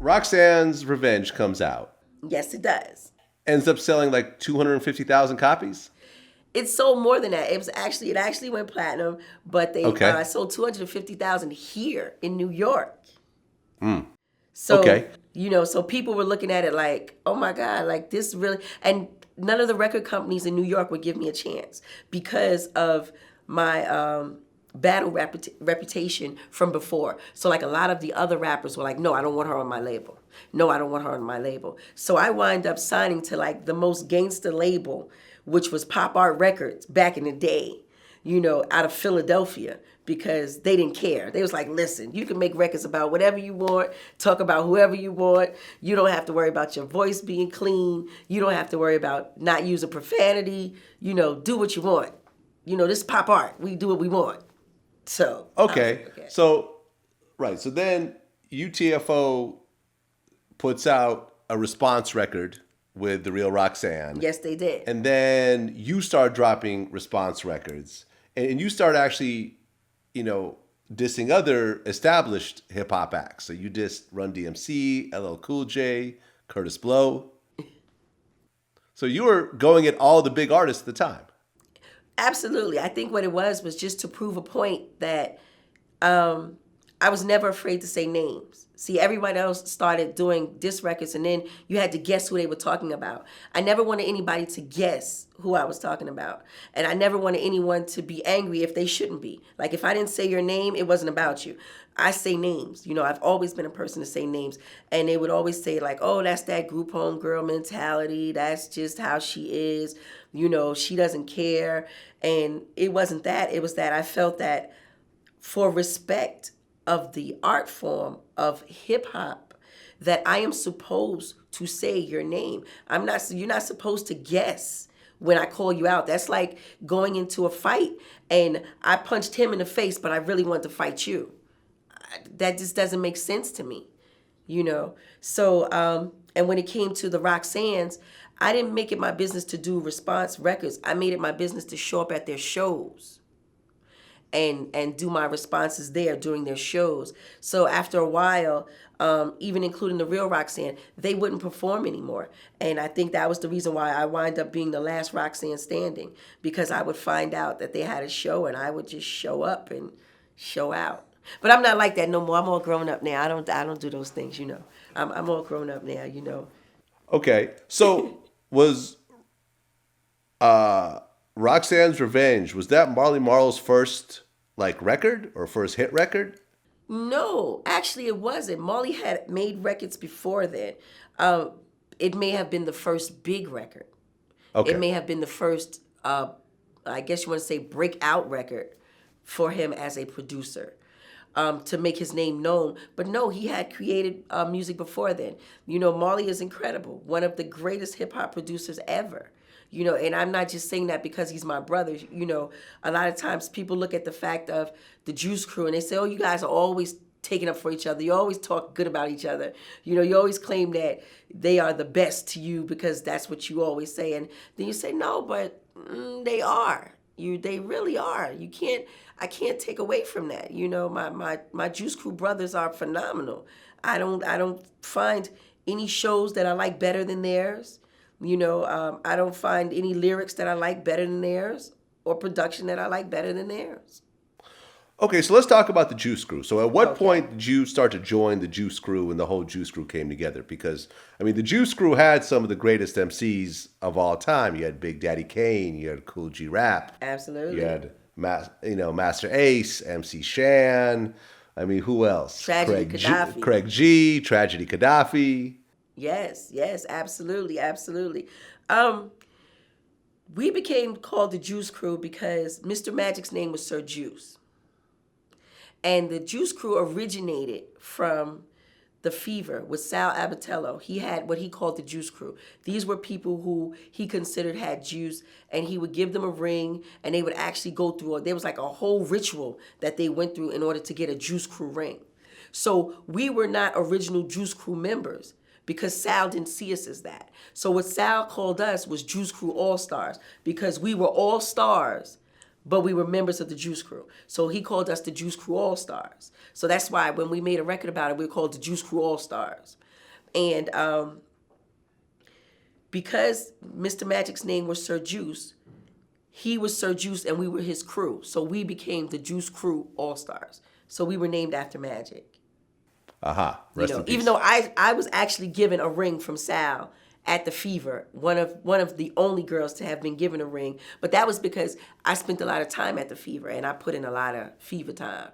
Roxanne's Revenge comes out. Yes, it does. Ends up selling like 250,000 copies. It sold more than that. It actually went platinum, but they Okay. sold 250,000 here in New York. So, Okay. so people were looking at it like, oh my God, like this really, and none of the record companies in New York would give me a chance because of my battle reputation from before. So like a lot of the other rappers were like, no, I don't want her on my label. No, I don't want her on my label. So I wind up signing to like the most gangster label, which was Pop Art Records back in the day, out of Philadelphia, because they didn't care. They was like, listen, you can make records about whatever you want, talk about whoever you want. You don't have to worry about your voice being clean. You don't have to worry about not using profanity. Do what you want. This is pop art. We do what we want. So Okay. okay. So, right. So then UTFO puts out a response record with The Real Roxanne. Yes, they did. And then you start dropping response records. And you start actually, dissing other established hip hop acts. So you dissed Run DMC, LL Cool J, Curtis Blow. So you were going at all the big artists at the time. Absolutely. I think what it was just to prove a point that I was never afraid to say names. See, everyone else started doing diss records, and then you had to guess who they were talking about. I never wanted anybody to guess who I was talking about. And I never wanted anyone to be angry if they shouldn't be. Like, if I didn't say your name, it wasn't about you. I say names. I've always been a person to say names. And they would always say, like, oh, that's that group home girl mentality. That's just how she is. She doesn't care. And it wasn't that. It was that I felt that for respect of the art form of hip hop, that I am supposed to say your name. You're not supposed to guess when I call you out. That's like going into a fight and I punched him in the face, but I really want to fight you. That just doesn't make sense to me, So, and when it came to the Roxannes, I didn't make it my business to do response records. I made it my business to show up at their shows and do my responses there during their shows. So after a while, even including the Real Roxanne, they wouldn't perform anymore. And I think that was the reason why I wind up being the last Roxanne standing, because I would find out that they had a show and I would just show up and show out. But I'm not like that no more. I'm all grown up now. I don't do those things, I'm all grown up now. Okay. So was Roxanne's Revenge, was that Marley Marl's first record or first hit record? No, actually it wasn't. Marley had made records before then. It may have been the first big record. Okay. It may have been the first, I guess you want to say, breakout record for him as a producer, to make his name known. But no, he had created music before then. Marley is incredible. One of the greatest hip hop producers ever. And I'm not just saying that because he's my brother. A lot of times people look at the fact of the Juice Crew and they say, oh, you guys are always taking up for each other. You always talk good about each other. You always claim that they are the best to you because that's what you always say. And then you say, no, but they are. They really are. I can't take away from that. My Juice Crew brothers are phenomenal. I don't find any shows that I like better than theirs. I don't find any lyrics that I like better than theirs or production that I like better than theirs. Okay, so let's talk about the Juice Crew. So at what point did you start to join the Juice Crew and the whole Juice Crew came together? Because, the Juice Crew had some of the greatest MCs of all time. You had Big Daddy Kane, you had Cool G Rap. Absolutely. You had, Master Ace, MC Shan. Who else? Tragedy Gaddafi. Craig G, Tragedy Gaddafi. Yes, absolutely. We became called the Juice Crew because Mr. Magic's name was Sir Juice. And the Juice Crew originated from the Fever with Sal Abatello. He had what he called the Juice Crew. These were people who he considered had juice, and he would give them a ring, and they would actually go through, there was like a whole ritual that they went through in order to get a Juice Crew ring. So we were not original Juice Crew members, because Sal didn't see us as that. So what Sal called us was Juice Crew All-Stars, because we were all stars, but we were members of the Juice Crew. So he called us the Juice Crew All-Stars. So that's why when we made a record about it, we were called the Juice Crew All-Stars. And because Mr. Magic's name was Sir Juice, he was Sir Juice and we were his crew. So we became the Juice Crew All-Stars. So we were named after Magic. Aha. Rest in peace. Even though I was actually given a ring from Sal at the Fever, one of the only girls to have been given a ring. But that was because I spent a lot of time at the Fever and I put in a lot of Fever time.